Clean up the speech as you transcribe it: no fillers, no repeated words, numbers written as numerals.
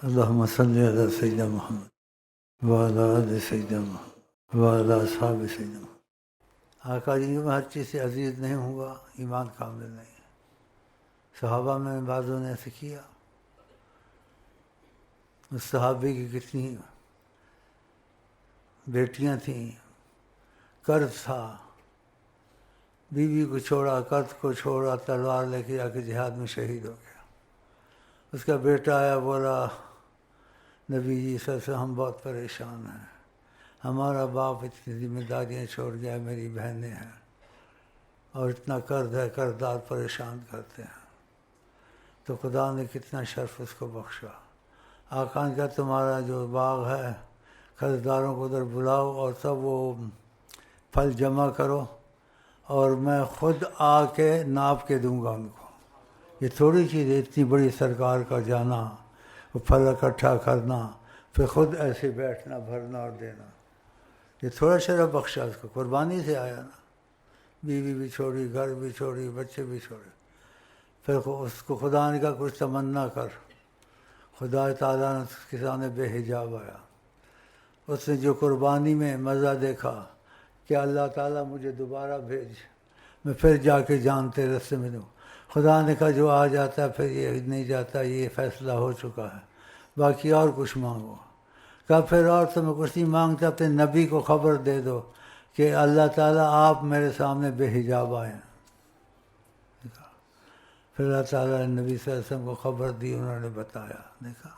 اللہم صلی علی سیدنا محمد وعلی آل سیدنا محمد وعلی اصحاب سیدنا محمد۔ آقا جی میں ہر چیز سے عزیز نہیں ہوا، ایمان کامل نہیں ہے۔ صحابہ میں بعضوں نے ایسے کیا، اس صحابی کی کتنی بیٹیاں تھیں، قرض تھا، بیوی کو چھوڑا، قرض کو چھوڑا، تلوار لے کے جا کے جہاد میں شہید ہو گیا۔ اس کا بیٹا آیا بولا نبی جی صلی اللہ علیہ وسلم ہم بہت پریشان ہیں، ہمارا باپ اتنی ذمہ داریاں چھوڑ گیا، میری بہنیں ہیں اور اتنا قرض ہے، قرضدار پریشان کرتے ہیں۔ تو خدا نے کتنا شرف اس کو بخشا۔ آقا نے کہا تمہارا جو باغ ہے قرضداروں کو ادھر بلاؤ اور سب وہ پھل جمع کرو اور میں خود آ کے ناپ کے دوں گا ان کو۔ یہ تھوڑی چیز ہے اتنی بڑی سرکار کا جانا، وہ پھل اکٹھا کرنا، پھر خود ایسے بیٹھنا بھرنا اور دینا۔ یہ تھوڑا شرف بخشا اس کو، قربانی سے آیا نا، بیوی بھی چھوڑی، گھر بھی چھوڑی، بچے بھی چھوڑے۔ پھر اس کو خدا نے کہا کچھ تمنا کر، خدا تعالیٰ نے اس کے سامنے بے حجاب آیا۔ اس نے جو قربانی میں مزہ دیکھا کہ اللہ تعالیٰ مجھے دوبارہ بھیج، میں پھر جا کے جان تیرے راستے میں دوں۔ خدا نے کہا جو آ جاتا ہے پھر یہ نہیں جاتا، یہ فیصلہ ہو چکا ہے، باقی اور کچھ مانگو۔ کہا پھر اور تو میں کچھ نہیں مانگتا، اپنے نبی کو خبر دے دو کہ اللہ تعالیٰ آپ میرے سامنے بے حجاب آئے ہیں۔ پھر اللہ تعالیٰ نے نبی صلی اللہ علیہ وسلم کو خبر دی، انہوں نے بتایا، دیکھا